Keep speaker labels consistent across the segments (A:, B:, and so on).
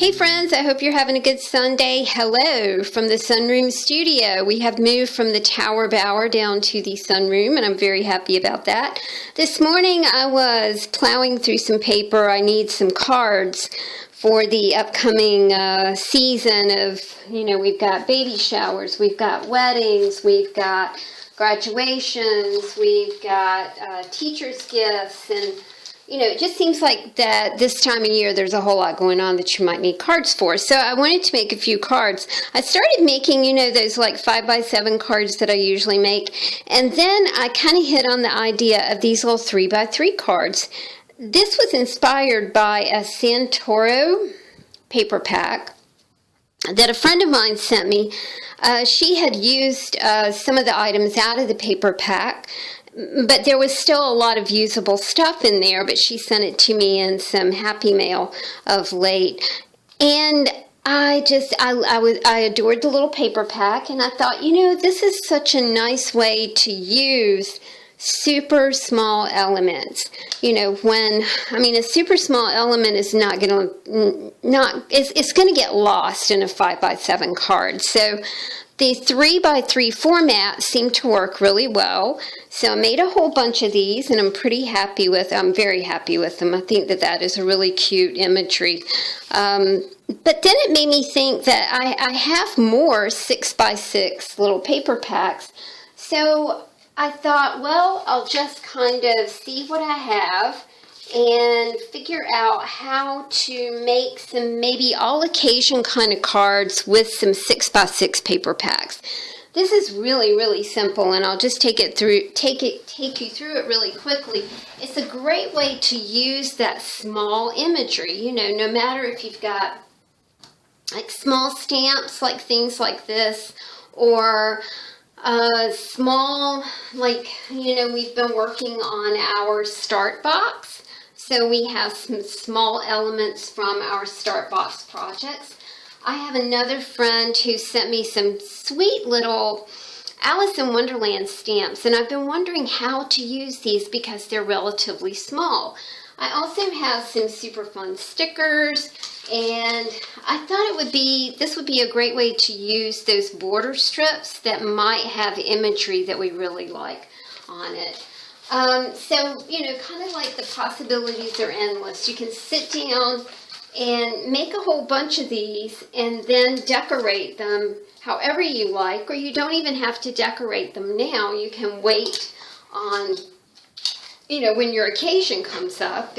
A: Hey friends, I hope you're having a good Sunday. Hello from the sunroom studio. We have moved from the tower bower down to the sunroom, and I'm very happy about that. This morning I was plowing through some paper. I need some cards for the upcoming season of, we've got baby showers, we've got weddings, we've got graduations, we've got teachers' gifts, and it just seems like that this time of year there's a whole lot going on that you might need cards for. So I wanted to make a few cards. I started making, those like 5x7 cards that I usually make. And then I kind of hit on the idea of these little 3x3 cards. This was inspired by a Santoro paper pack that a friend of mine sent me. She had used some of the items out of the paper pack, but there was still a lot of usable stuff in there, but she sent it to me in some happy mail of late. And I adored the little paper pack, and I thought, this is such a nice way to use super small elements. A super small element is it's going to get lost in a 5x7 card. So the 3x3 format seemed to work really well. So I made a whole bunch of these, and I'm very happy with them. I think that is a really cute imagery. But then it made me think that I have more 6x6 little paper packs. So I thought, well, I'll just kind of see what I have and figure out how to make some maybe all occasion kind of cards with some 6x6 paper packs. This is really, really simple, and I'll just take you through it really quickly. It's a great way to use that small imagery, no matter if you've got like small stamps, like things like this, or small, we've been working on our start box. So we have some small elements from our start box projects. I have another friend who sent me some sweet little Alice in Wonderland stamps, and I've been wondering how to use these because they're relatively small. I also have some super fun stickers, and I thought this would be a great way to use those border strips that might have imagery that we really like on it. Kind of like the possibilities are endless. You can sit down and make a whole bunch of these and then decorate them however you like, or you don't even have to decorate them now. You can wait on, when your occasion comes up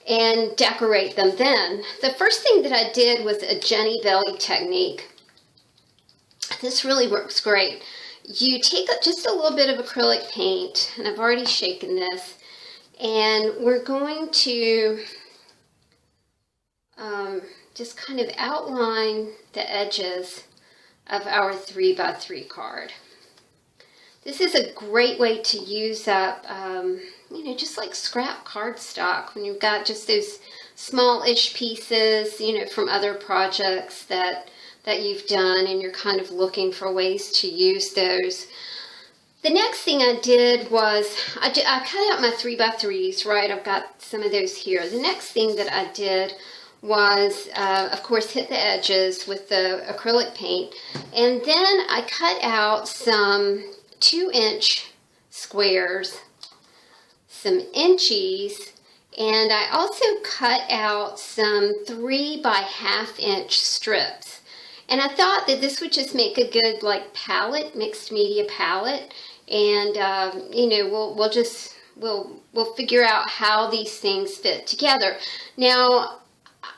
A: and decorate them then. The first thing that I did was a Jennibellie technique. This really works great. You take just a little bit of acrylic paint, and I've already shaken this, and we're going to just kind of outline the edges of our 3x3 card. This is a great way to use up, just like scrap cardstock when you've got just those small-ish pieces, from other projects that you've done, and you're kind of looking for ways to use those. The next thing I did was, I cut out my 3x3s, right? I've got some of those here. The next thing that I did was, of course, hit the edges with the acrylic paint, and then I cut out some 2-inch squares, some inchies, and I also cut out some 3x1/2 inch strips. And I thought that this would just make a good palette, mixed media palette, and we'll figure out how these things fit together. Now,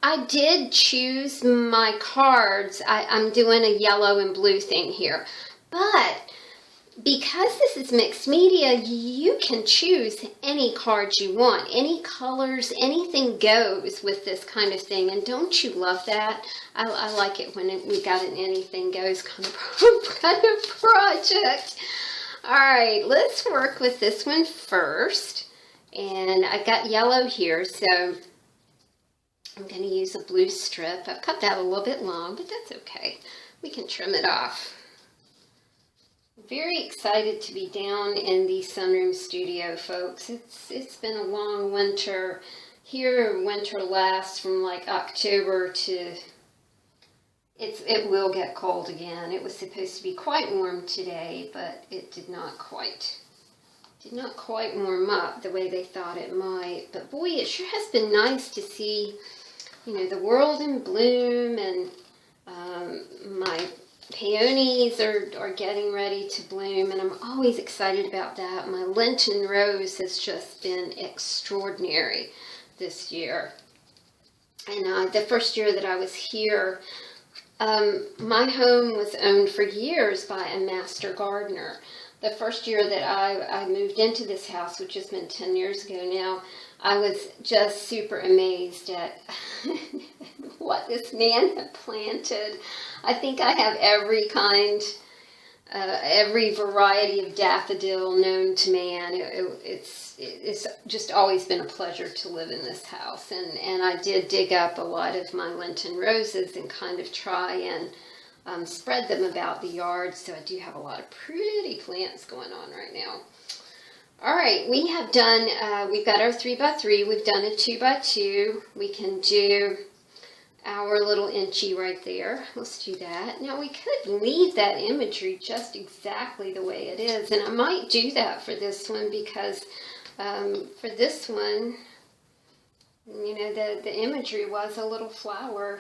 A: I did choose my cards. I'm doing a yellow and blue thing here, but because this is mixed media, you can choose any cards you want, any colors, anything goes with this kind of thing. And don't you love that? I like it when we got an anything goes kind of project. All right, let's work with this one first. And I got yellow here, so I'm going to use a blue strip. I've cut that a little bit long, but that's okay. We can trim it off. Very excited to be down in the sunroom studio, folks. It's been a long winter here winter lasts from like October to, it will get cold again. It was supposed to be quite warm today, but it did not quite warm up the way they thought it might. But boy, it sure has been nice to see, you know, the world in bloom, and my peonies are getting ready to bloom, and I'm always excited about that. My Lenten rose has just been extraordinary this year. And the first year that I was here, my home was owned for years by a master gardener. The first year that I moved into this house, which has been 10 years ago now, I was just super amazed at what this man had planted. I think I have every kind, every variety of daffodil known to man. It's just always been a pleasure to live in this house. And I did dig up a lot of my Lenten roses and kind of try and spread them about the yard. So I do have a lot of pretty plants going on right now. All right, we have done, we've got our 3x3, we've done a 2x2. We can do our little inchy right there. Let's do that. Now we could leave that imagery just exactly the way it is, and I might do that for this one because for this one, you know, the imagery was a little flower.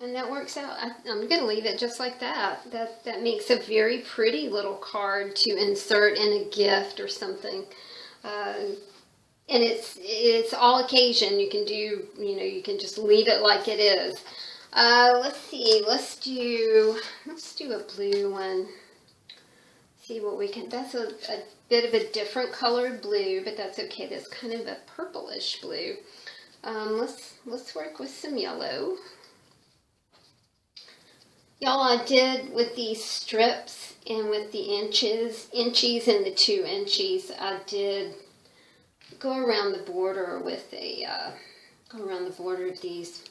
A: And that works out. I'm going to leave it just like that. That makes a very pretty little card to insert in a gift or something. And it's all occasion. You can do, you know, you can just leave it like it is. Let's see. Let's do a blue one. See what we can. That's a bit of a different colored blue, but that's okay. That's kind of a purplish blue. Let's work with some yellow. Y'all, I did with these strips and with the inchies and the 2 inchies, I did go around the border with a, of these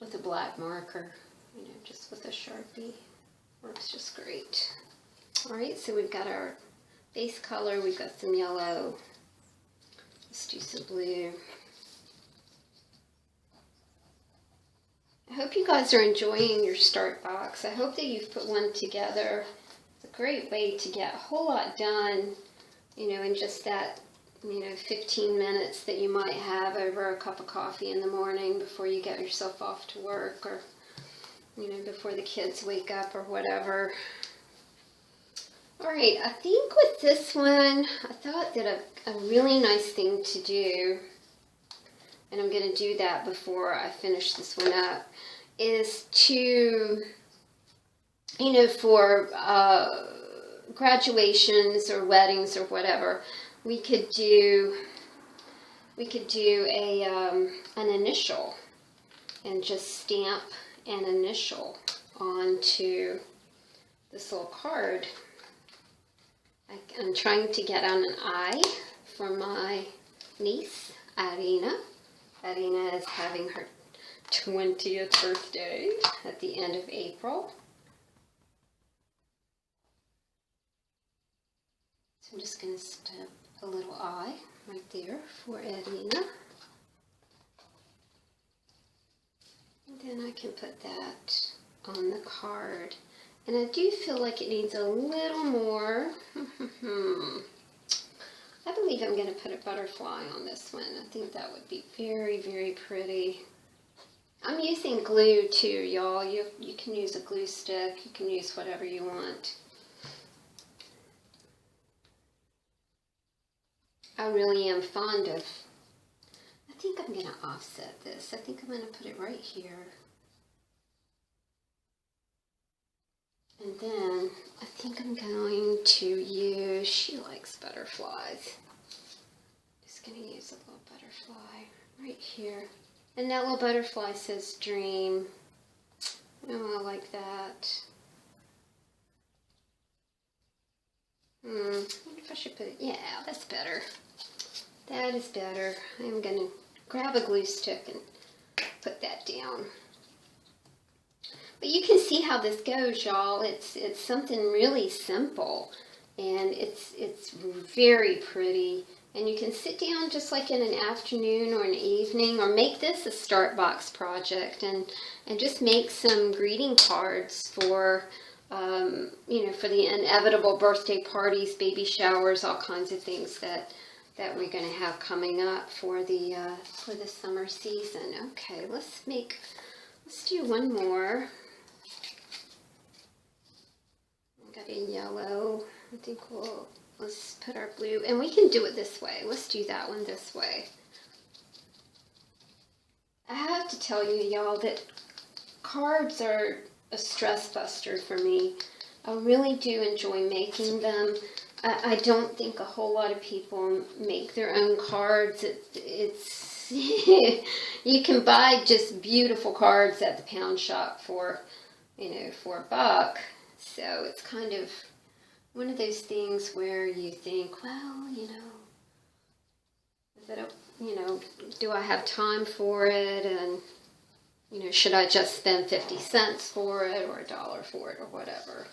A: with a black marker, you know, just with a Sharpie. Works just great. All right, so we've got our base color, we've got some yellow. Let's do some blue. I hope you guys are enjoying your start box. I hope that you've put one together. It's a great way to get a whole lot done, you know, in just that, you know, 15 minutes that you might have over a cup of coffee in the morning before you get yourself off to work, or, you know, before the kids wake up or whatever. All right, I think with this one, I thought that a really nice thing to do, and I'm going to do that before I finish this one up, is to, you know, for graduations or weddings or whatever, we could do an initial and just stamp an initial onto this little card. I'm trying to get on an eye for my niece, Irina. Irina is having her 20th birthday at the end of April. So I'm just going to stamp a little eye right there for Irina. And then I can put that on the card. And I do feel like it needs a little more. I believe I'm going to put a butterfly on this one. I think that would be very, very pretty. I'm using glue too, y'all. You can use a glue stick. You can use whatever you want. I really am fond of, I think I'm going to offset this. I think I'm going to put it right here. And then I think I'm going to use, she likes butterflies. Just going to use a little butterfly right here. And that little butterfly says dream. Oh, I like that. I wonder if I should put it, yeah, that's better. That is better. I'm going to grab a glue stick and put that down. But you can see how this goes, y'all. It's something really simple, and it's very pretty, And you can sit down just like in an afternoon or an evening, or make this a start box project and just make some greeting cards for, you know, for the inevitable birthday parties, baby showers, all kinds of things that we're going to have coming up for the summer season. Okay, let's do one more. I got a yellow. I think let's put our blue, and we can do it this way. Let's do that one this way. I have to tell you, y'all, that cards are a stress buster for me. I really do enjoy making them. I don't think a whole lot of people make their own cards. It's you can buy just beautiful cards at the pound shop for, you know, for $1. So it's kind of one of those things where you think, well, you know, you know, do I have time for it? And, you know, should I just spend 50 cents for it or $1 for it or whatever?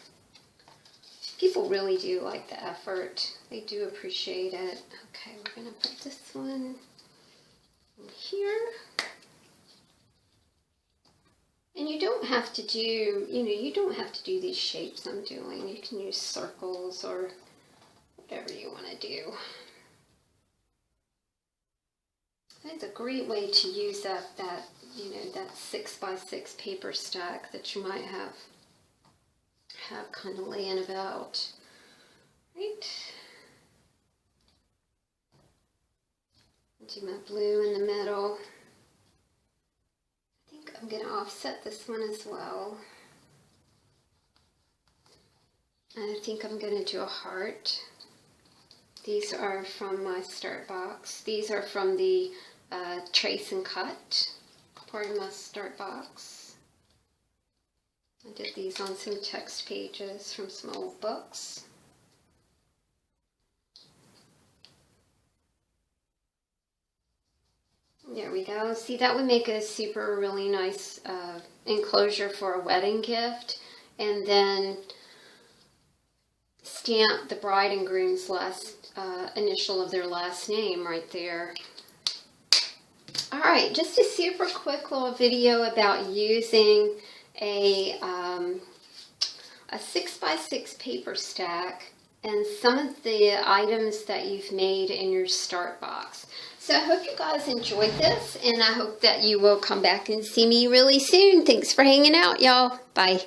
A: People really do like the effort. They do appreciate it. Okay, we're going to put this one in here. And you don't have to do, you know, you don't have to do these shapes I'm doing. You can use circles or whatever you want to do. It's a great way to use that you know, that 6x6 paper stack that you might have kind of laying about. Right. Do my blue in the middle. I'm going to offset this one as well. I think I'm going to do a heart. These are from my start box. These are from the trace and cut part of my start box. I did these on some text pages from some old books. There we go. See, that would make a really nice enclosure for a wedding gift. And then stamp the bride and groom's last initial of their last name right there. All right, just a super quick little video about using a 6x6 paper stack and some of the items that you've made in your start box. So I hope you guys enjoyed this, and I hope that you will come back and see me really soon. Thanks for hanging out, y'all. Bye.